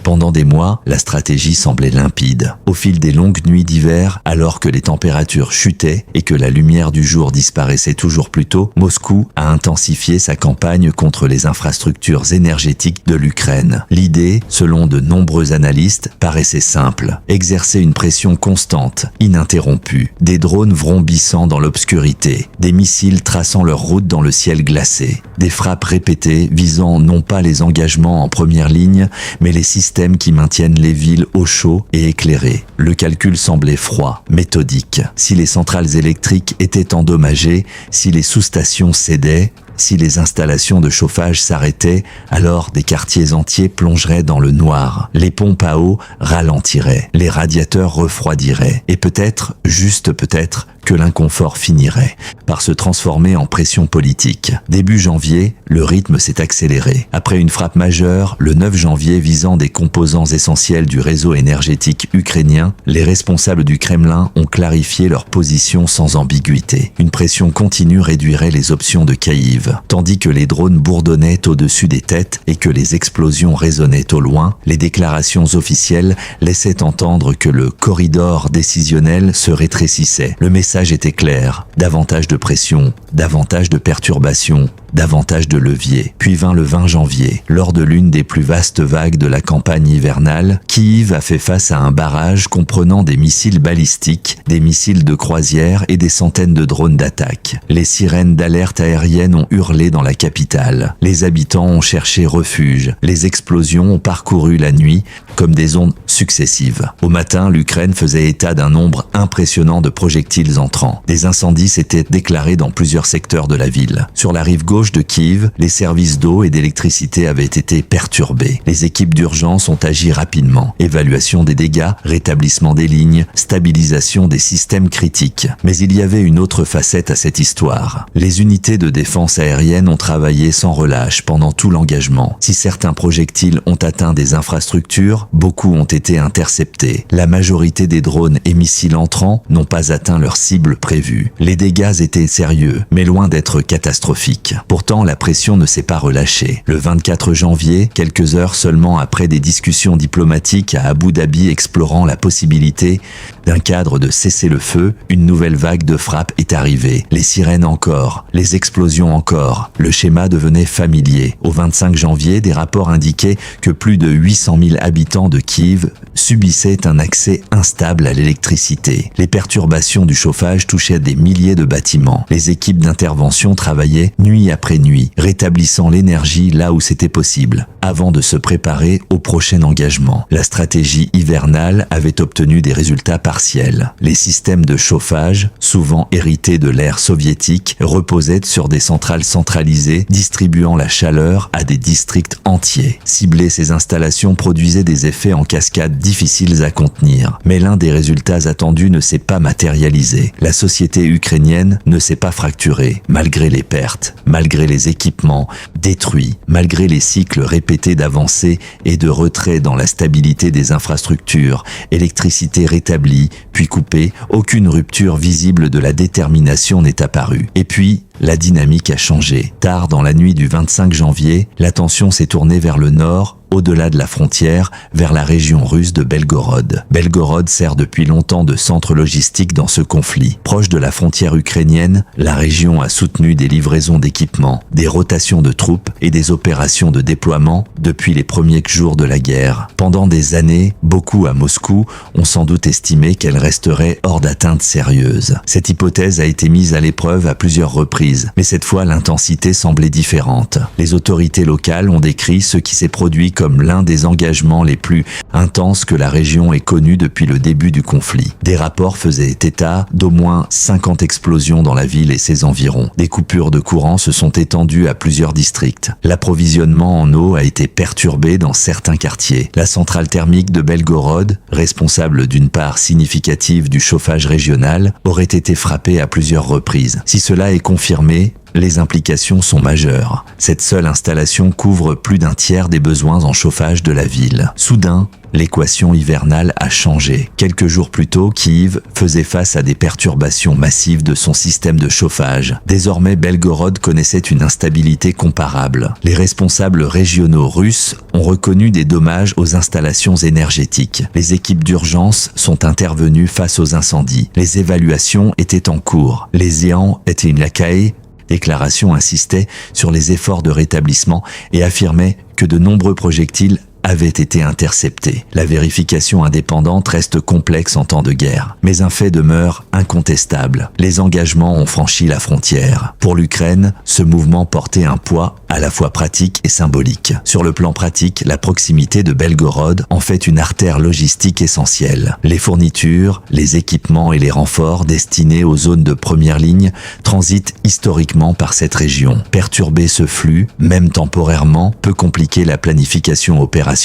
Pendant des mois, la stratégie semblait limpide. Au fil des longues nuits d'hiver, alors que les températures chutaient et que la lumière du jour disparaissait toujours plus tôt, Moscou a intensifié sa campagne contre les infrastructures énergétiques de l'Ukraine. L'idée, selon de nombreux analystes, paraissait simple. Exercer une pression constante, ininterrompue. Des drones vrombissant dans l'obscurité. Des missiles traçant leur route dans le ciel glacé. Des frappes répétées visant non pas les engagements en première ligne, mais les systèmes qui maintiennent les villes au chaud et éclairées. Le calcul semblait froid, méthodique. Si les centrales électriques étaient endommagées, si les sous-stations cédaient, si les installations de chauffage s'arrêtaient, alors des quartiers entiers plongeraient dans le noir. Les pompes à eau ralentiraient, les radiateurs refroidiraient, et peut-être, juste peut-être, que l'inconfort finirait par se transformer en pression politique. Début janvier, le rythme s'est accéléré. Après une frappe majeure, le 9 janvier visant des composants essentiels du réseau énergétique ukrainien, les responsables du Kremlin ont clarifié leur position sans ambiguïté. Une pression continue réduirait les options de Kyiv. Tandis que les drones bourdonnaient au-dessus des têtes et que les explosions résonnaient au loin, les déclarations officielles laissaient entendre que le corridor décisionnel se rétrécissait. Le message était clair, davantage de pression, davantage de perturbations, davantage de leviers. Puis vint le 20 janvier, lors de l'une des plus vastes vagues de la campagne hivernale, Kyiv a fait face à un barrage comprenant des missiles balistiques, des missiles de croisière et des centaines de drones d'attaque. Les sirènes d'alerte aérienne ont hurlé dans la capitale. Les habitants ont cherché refuge. Les explosions ont parcouru la nuit comme des ondes successives. Au matin, l'Ukraine faisait état d'un nombre impressionnant de projectiles entrants. Des incendies s'étaient déclarés dans plusieurs secteurs de la ville. Sur la rive gauche de Kyiv, les services d'eau et d'électricité avaient été perturbés. Les équipes d'urgence ont agi rapidement. Évaluation des dégâts, rétablissement des lignes, stabilisation des systèmes critiques. Mais il y avait une autre facette à cette histoire. Les unités de défense aérienne ont travaillé sans relâche pendant tout l'engagement. Si certains projectiles ont atteint des infrastructures, beaucoup ont été interceptés. La majorité des drones et missiles entrants n'ont pas atteint leur cible prévue. Les dégâts étaient sérieux, mais loin d'être catastrophiques. Pourtant, la pression ne s'est pas relâchée. Le 24 janvier, quelques heures seulement après des discussions diplomatiques à Abu Dhabi explorant la possibilité d'un cadre de cessez-le-feu, une nouvelle vague de frappes est arrivée. Les sirènes encore, les explosions encore. Le schéma devenait familier. Au 25 janvier, des rapports indiquaient que plus de 800 000 habitants de Kyiv subissaient un accès instable à l'électricité. Les perturbations du chauffage touchaient des milliers de bâtiments. Les équipes d'intervention travaillaient nuit après nuit, rétablissant l'énergie là où c'était possible, avant de se préparer au prochain engagement. La stratégie hivernale avait obtenu des résultats partiels. Les systèmes de chauffage, souvent hérités de l'ère soviétique, reposaient sur des centrales centralisées distribuant la chaleur à des districts entiers. Cibler ces installations produisait des effets en cascade difficiles à contenir. Mais l'un des résultats attendus ne s'est pas matérialisé. La société ukrainienne ne s'est pas fracturée, malgré les pertes, malgré les équipements détruits, malgré les cycles répétés d'avancée et de retrait dans la stabilité des infrastructures, électricité rétablie, puis coupée, aucune rupture visible de la détermination n'est apparue. Et puis, la dynamique a changé. Tard dans la nuit du 25 janvier, l'attention s'est tournée vers le nord, au-delà de la frontière, vers la région russe de Belgorod. Belgorod sert depuis longtemps de centre logistique dans ce conflit. Proche de la frontière ukrainienne, la région a soutenu des livraisons d'équipements, des rotations de troupes et des opérations de déploiement depuis les premiers jours de la guerre. Pendant des années, beaucoup à Moscou ont sans doute estimé qu'elle resterait hors d'atteinte sérieuse. Cette hypothèse a été mise à l'épreuve à plusieurs reprises, mais cette fois l'intensité semblait différente. Les autorités locales ont décrit ce qui s'est produit comme l'un des engagements les plus intenses que la région ait connu depuis le début du conflit. Des rapports faisaient état d'au moins 50 explosions dans la ville et ses environs. Des coupures de courant se sont étendues à plusieurs districts. L'approvisionnement en eau a été perturbé dans certains quartiers. La centrale thermique de Belgorod, responsable d'une part significative du chauffage régional, aurait été frappée à plusieurs reprises. Si cela est confirmé, les implications sont majeures. Cette seule installation couvre plus d'un tiers des besoins en chauffage de la ville. Soudain, l'équation hivernale a changé. Quelques jours plus tôt, Kiev faisait face à des perturbations massives de son système de chauffage. Désormais, Belgorod connaissait une instabilité comparable. Les responsables régionaux russes ont reconnu des dommages aux installations énergétiques. Les équipes d'urgence sont intervenues face aux incendies. Les évaluations étaient en cours. Les Ian étaient une lacaille. Déclaration insistait sur les efforts de rétablissement et affirmait que de nombreux projectiles avaient été interceptés. La vérification indépendante reste complexe en temps de guerre, mais un fait demeure incontestable. Les engagements ont franchi la frontière. Pour l'Ukraine, ce mouvement portait un poids à la fois pratique et symbolique. Sur le plan pratique, la proximité de Belgorod en fait une artère logistique essentielle. Les fournitures, les équipements et les renforts destinés aux zones de première ligne transitent historiquement par cette région. Perturber ce flux, même temporairement, peut compliquer la planification opérationnelle.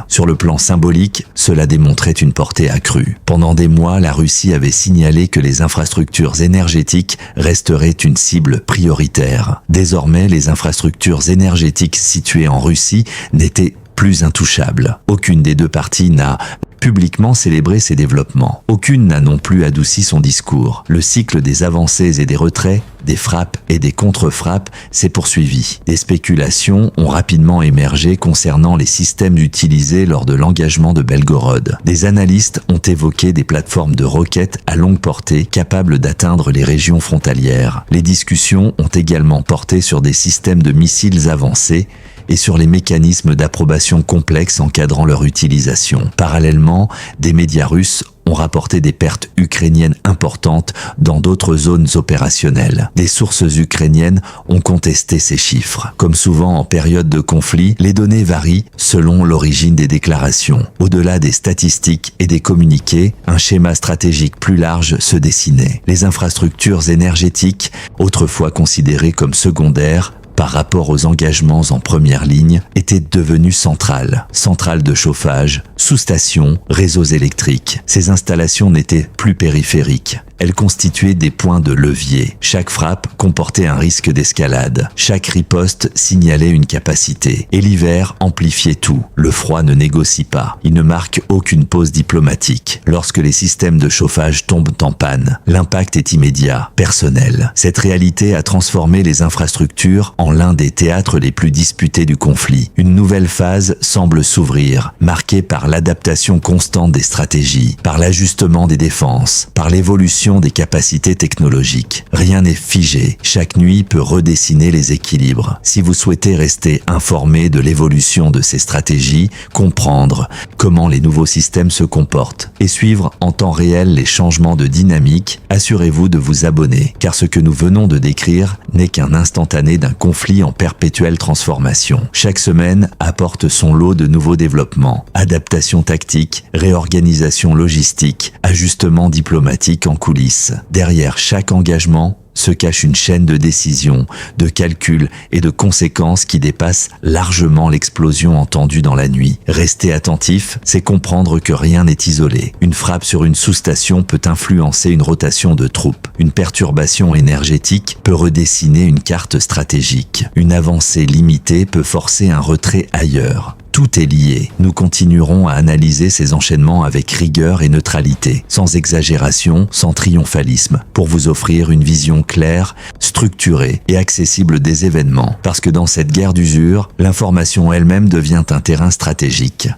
Sur le plan symbolique, cela démontrait une portée accrue. Pendant des mois, la Russie avait signalé que les infrastructures énergétiques resteraient une cible prioritaire. Désormais, les infrastructures énergétiques situées en Russie n'étaient plus intouchables. Aucune des deux parties n'a publiquement célébré ces développements. Aucune n'a non plus adouci son discours. Le cycle des avancées et des retraits, des frappes et des contre-frappes s'est poursuivi. Des spéculations ont rapidement émergé concernant les systèmes utilisés lors de l'engagement de Belgorod. Des analystes ont évoqué des plateformes de roquettes à longue portée capables d'atteindre les régions frontalières. Les discussions ont également porté sur des systèmes de missiles avancés et sur les mécanismes d'approbation complexes encadrant leur utilisation. Parallèlement, des médias russes ont rapporté des pertes ukrainiennes importantes dans d'autres zones opérationnelles. Des sources ukrainiennes ont contesté ces chiffres. Comme souvent en période de conflit, les données varient selon l'origine des déclarations. Au-delà des statistiques et des communiqués, un schéma stratégique plus large se dessinait. Les infrastructures énergétiques, autrefois considérées comme secondaires, par rapport aux engagements en première ligne, étaient devenues centrales. Centrales de chauffage, sous-stations, réseaux électriques. Ces installations n'étaient plus périphériques. Elles constituaient des points de levier. Chaque frappe comportait un risque d'escalade. Chaque riposte signalait une capacité. Et l'hiver amplifiait tout. Le froid ne négocie pas. Il ne marque aucune pause diplomatique. Lorsque les systèmes de chauffage tombent en panne, l'impact est immédiat, personnel. Cette réalité a transformé les infrastructures en l'un des théâtres les plus disputés du conflit. Une nouvelle phase semble s'ouvrir, marquée par l'adaptation constante des stratégies, par l'ajustement des défenses, par l'évolution des capacités technologiques. Rien n'est figé. Chaque nuit peut redessiner les équilibres. Si vous souhaitez rester informé de l'évolution de ces stratégies, comprendre comment les nouveaux systèmes se comportent et suivre en temps réel les changements de dynamique, assurez-vous de vous abonner, car ce que nous venons de décrire n'est qu'un instantané d'un conflit en perpétuelle transformation. Chaque semaine apporte son lot de nouveaux développements, adaptation tactique, réorganisation logistique, ajustement diplomatique en coulisses. Derrière chaque engagement se cache une chaîne de décisions, de calculs et de conséquences qui dépassent largement l'explosion entendue dans la nuit. Rester attentif, c'est comprendre que rien n'est isolé. Une frappe sur une sous-station peut influencer une rotation de troupes. Une perturbation énergétique peut redessiner une carte stratégique. Une avancée limitée peut forcer un retrait ailleurs. Tout est lié. Nous continuerons à analyser ces enchaînements avec rigueur et neutralité, sans exagération, sans triomphalisme, pour vous offrir une vision claire, structurée et accessible des événements. Parce que dans cette guerre d'usure, l'information elle-même devient un terrain stratégique.